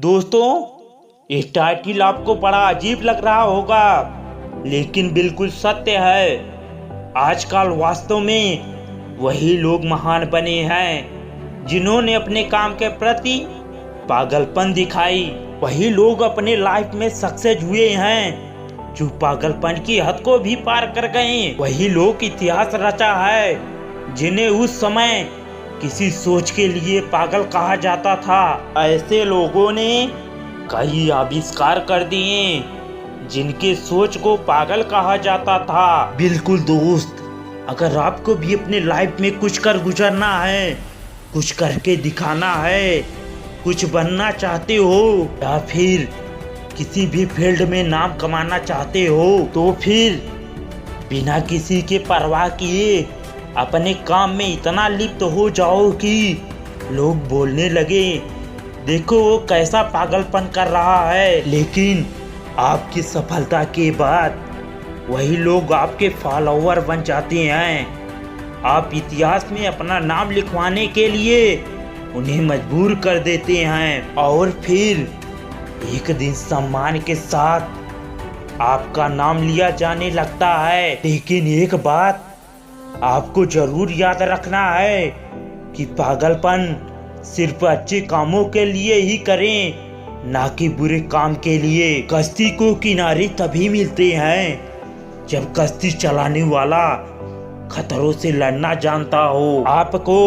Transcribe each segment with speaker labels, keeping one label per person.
Speaker 1: दोस्तों, ये टाइटल आपको बड़ा अजीब लग रहा होगा, लेकिन बिल्कुल सत्य है। आजकल वास्तव में वही लोग महान बने हैं जिन्होंने अपने काम के प्रति पागलपन दिखाई। वही लोग अपने लाइफ में सक्सेस हुए हैं जो पागलपन की हद को भी पार कर गए। वही लोग इतिहास रचा है जिन्हें उस समय किसी सोच के लिए पागल कहा जाता था। ऐसे लोगों ने कई आविष्कार कर दिए जिनके सोच को पागल कहा जाता था। बिल्कुल दोस्त, अगर आपको भी अपने लाइफ में कुछ कर गुजरना है, कुछ करके दिखाना है, कुछ बनना चाहते हो या फिर किसी भी फील्ड में नाम कमाना चाहते हो, तो फिर बिना किसी के परवाह किए अपने काम में इतना लिप्त हो जाओ कि लोग बोलने लगे, देखो वो कैसा पागलपन कर रहा है। लेकिन आपकी सफलता के बाद वही लोग आपके फॉलोवर बन जाते हैं। आप इतिहास में अपना नाम लिखवाने के लिए उन्हें मजबूर कर देते हैं और फिर एक दिन सम्मान के साथ आपका नाम लिया जाने लगता है। लेकिन एक बात आपको जरूर याद रखना है कि पागलपन सिर्फ अच्छे कामों के लिए ही करें, ना कि बुरे काम के लिए। कश्ती को किनारे तभी मिलते हैं जब कश्ती चलाने वाला खतरों से लड़ना जानता हो। आपको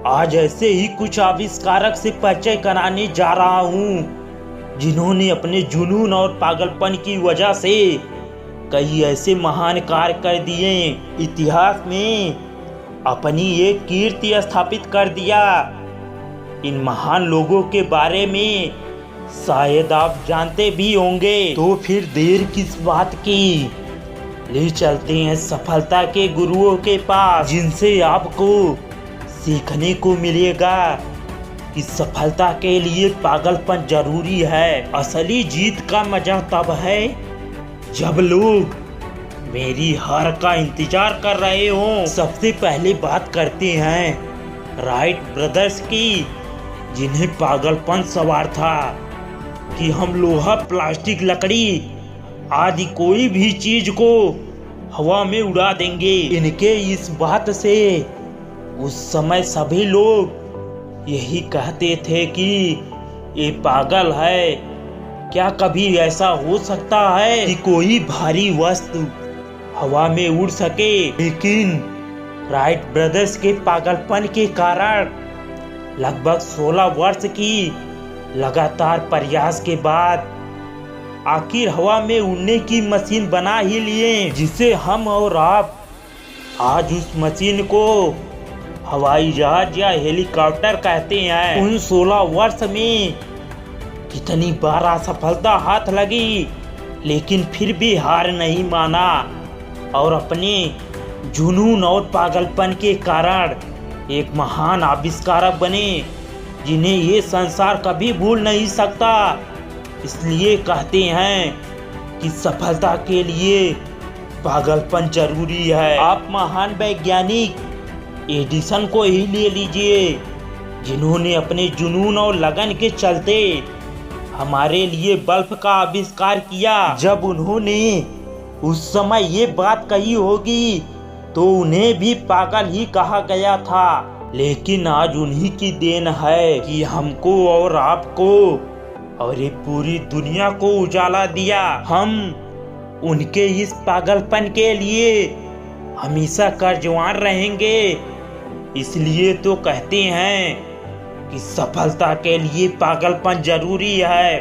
Speaker 1: आज ऐसे ही कुछ आविष्कारक से परिचय कराने जा रहा हूँ जिन्होंने अपने जुनून और पागलपन की वजह से कई ऐसे महान कार्य कर दिए, इतिहास में अपनी एक कीर्ति स्थापित कर दिया। इन महान लोगों के बारे में शायद आप जानते भी होंगे, तो फिर देर किस बात की, ले चलते हैं सफलता के गुरुओं के पास, जिनसे आपको सीखने को मिलेगा कि सफलता के लिए पागलपन जरूरी है। असली जीत का मजा तब है जब लोग मेरी हार का इंतजार कर रहे हो। सबसे पहले बात करते हैं राइट ब्रदर्स की, जिन्हें पागलपन सवार था कि हम लोहा, प्लास्टिक, लकड़ी आदि कोई भी चीज को हवा में उड़ा देंगे। इनके इस बात से उस समय सभी लोग यही कहते थे कि ये पागल है। क्या कभी ऐसा हो सकता है कि कोई भारी वस्तु हवा में उड़ सके? लेकिन राइट ब्रदर्स के पागलपन के कारण लगभग 16 वर्ष की लगातार प्रयास के बाद आखिर हवा में उड़ने की मशीन बना ही लिए, जिसे हम और आप आज उस मशीन को हवाई जहाज या हेलीकॉप्टर कहते हैं। उन 16 वर्ष में कितनी बार असफलता हाथ लगी, लेकिन फिर भी हार नहीं माना और अपने जुनून और पागलपन के कारण एक महान आविष्कारक बने जिन्हें ये संसार कभी भूल नहीं सकता। इसलिए कहते हैं कि सफलता के लिए पागलपन जरूरी है। आप महान वैज्ञानिक एडिसन को ही ले लीजिए, जिन्होंने अपने जुनून और लगन के चलते हमारे लिए बल्ब का आविष्कार किया। जब उन्होंने उस समय ये बात कही होगी तो उन्हें भी पागल ही कहा गया था, लेकिन आज उन्हीं की देन है कि हमको और आपको और ये पूरी दुनिया को उजाला दिया। हम उनके इस पागलपन के लिए हमेशा कर्जवान रहेंगे। इसलिए तो कहते हैं कि सफलता के लिए पागलपन जरूरी है।